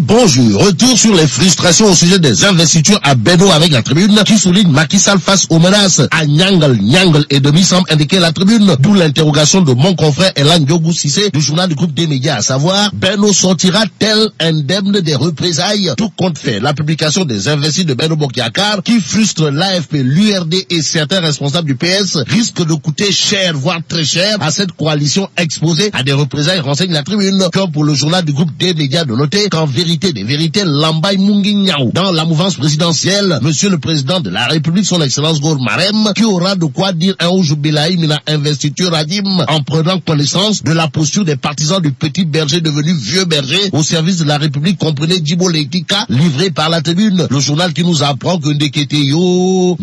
Bonjour, retour sur les frustrations au sujet des investitures à Benno avec la tribune qui souligne Macky Sall face aux menaces à Nyangal et demi semble indiquer la tribune, d'où l'interrogation de mon confrère Elan Ndiogou Cissé du journal du groupe des médias, à savoir Benno sortira tel indemne des représailles, tout compte fait. La publication des investis de Benno Bokk Yakaar qui frustre l'AFP, l'URD et certains responsables du PS risque de coûter cher, voire très cher à cette coalition exposée à des représailles, renseigne la tribune, comme pour le journal du groupe des médias de noter qu'en vérité des vérités, Lambay Munguignao, dans la mouvance présidentielle, monsieur le président de la République, son excellence Gor Marem, qui aura de quoi dire un ou Belaïm la investiture Radim, en prenant connaissance de la posture des partisans du petit berger devenu vieux berger au service de la République, comprenez Djibo Leïtika, livré par la tribune. Le journal qui nous apprend que Ndeketeyo,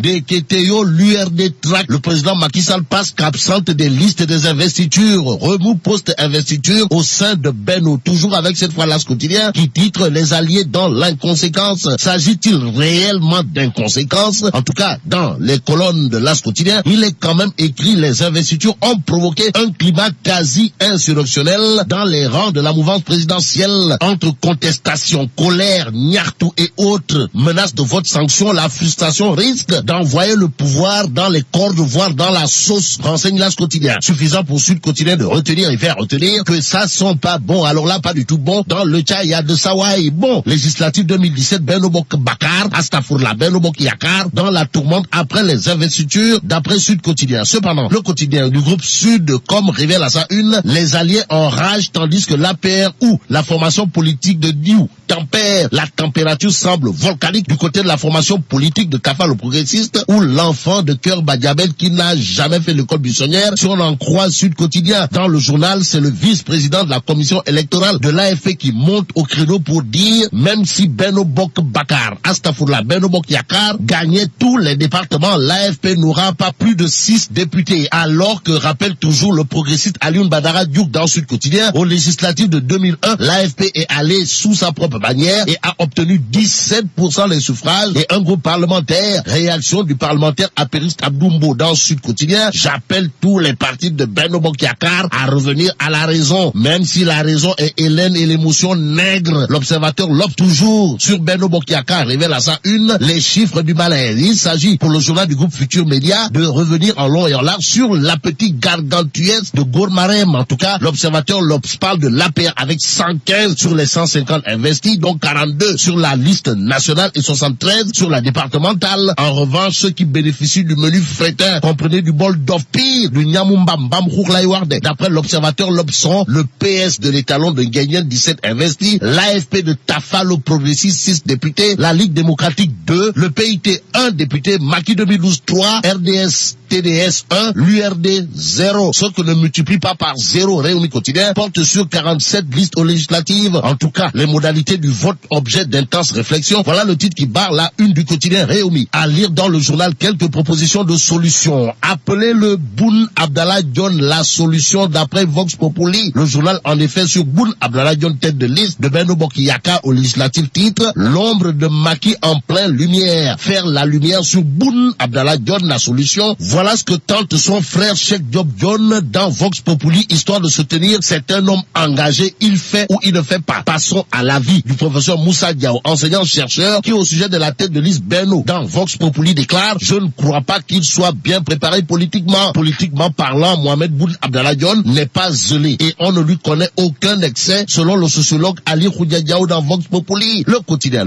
l'URD traque, le président Macky Sall passe qu'absente des listes des investitures, remous post-investiture au sein de Benno, toujours avec cette fois l'As quotidien, qui titre les alliés dans l'inconséquence. S'agit-il réellement d'inconséquence? En tout cas, dans les colonnes de l'As quotidien, il est quand même écrit les investitures ont provoqué un climat quasi insurrectionnel dans les rangs de la mouvance présidentielle. Entre contestation, colère, niartou et autres menaces de vote sanction, la frustration risque d'envoyer le pouvoir dans les cordes, voire dans la sauce, renseigne l'As quotidien. Suffisant pour Sud Quotidien de retenir et faire retenir que ça sent pas bon. Alors là, pas du tout bon. Dans le Tchaya de Sawai, bon, législative 2017, Benno Bokk Bakar, Astafourla, Benno Bokk Yakaar, dans la tourmente après les investitures, d'après Sud Quotidien. Cependant, le quotidien du groupe Sud, comme révèle à sa une, les alliés enragent tandis que l'APR ou la formation politique de Diou tempère. La température semble volcanique du côté de la formation politique de Kafa le progressiste ou l'enfant de cœur Badiabel qui n'a jamais fait l'école buissonnière. Si on en croit Sud Quotidien, dans le journal, c'est le vice-président de la commission électorale de l'AFP qui monte au créneau pour dire, même si Benno Bokk Bakar, Astafourla, Benno Bokk Yakaar gagnait tous les départements, l'AFP n'aura pas plus de 6 députés, alors que rappelle toujours le progressiste Alioune Badara Diouk dans Sud Quotidien, aux législatives de 2001, l'AFP est allé sous sa propre bannière et a obtenu 17% des suffrages et un groupe parlementaire. Réaction du parlementaire apériste Abdoumbo dans Sud Quotidien, j'appelle tous les partis de Benno Bokk Yakaar à revenir à la raison, même si la raison est hélène et l'émotion nègre. L'observateur l'offre toujours sur Benno Bokk Yakaar révèle à sa une les chiffres du malaise. Il s'agit pour le journal du groupe Futur Média de revenir en long et en large sur l'appétit gargantuesque de Gor Marem. En tout cas, l'observateur parle de l'APR avec 115 sur les 150 investis, donc 42 sur la liste nationale et 73 sur la départementale. En revanche, ceux qui bénéficient du menu frétin, comprenez du bol d'off pire, du Nyamumbam Khourlaïwarde. D'après l'observateur, l'option, le PS de l'étalon de Nguyen 17 investis, l'AFP de Tafalo progressiste 6 députés, la Ligue démocratique 2, le PIT 1 député, Macky 2012 3, RDS TDS 1, l'URD 0. Ce que ne multiplie pas par 0, Réumi Quotidien porte sur 47 listes aux législatives. En tout cas, les modalités du vote objet d'intense réflexion. Voilà le titre qui barre la une du quotidien Réumi. À lire dans le journal quelques propositions de solutions. Appelez le Boun Abdallah Dionne la solution d'après Vox Populi. Le journal en effet sur Boun Abdallah Dionne tête de liste de Benno Bokk Yakaar au législatif titre l'ombre de Macky en pleine lumière. Faire la lumière sur Boun Abdallah Dionne la solution. Voilà ce que tente son frère Cheikh Diop Dionne dans Vox Populi, histoire de se tenir. C'est un homme engagé, il fait ou il ne fait pas. Passons à l'avis du professeur Moussa Diaw, enseignant-chercheur, qui au sujet de la tête de liste Benno dans Vox Populi déclare « Je ne crois pas qu'il soit bien préparé politiquement. Politiquement parlant, Mohamed Boun Abdallah Dionne n'est pas zélé et on ne lui connaît aucun excès, selon le sociologue Ali Khoudia Diaw dans Vox Populi. Le quotidien,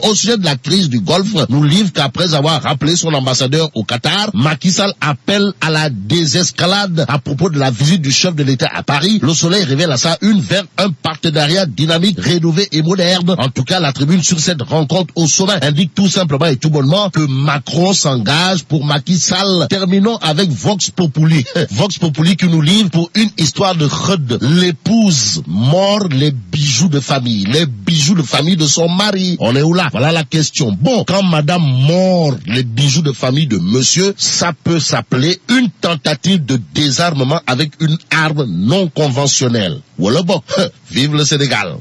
au sujet de la crise du Golfe, nous livre qu'après avoir rappelé son ambassadeur au Qatar, Macky Sall appelle à la désescalade à propos de la visite du chef de l'État à Paris. Le Soleil révèle à sa une vers un partenariat dynamique, rénové et moderne. En tout cas, la tribune sur cette rencontre au sommet indique tout simplement et tout bonnement que Macron s'engage pour Macky Sall. Terminons avec Vox Populi. Vox Populi qui nous livre pour une histoire de Khud. L'épouse mord les bijoux de famille. Les bijoux de famille de son mari. On est où là? Voilà la question. Bon, quand madame mord les bijoux de famille de monsieur, ça peut s'appeler une tentative de désarmement avec une arme non conventionnelle. Voilà bon. Vive le Sénégal.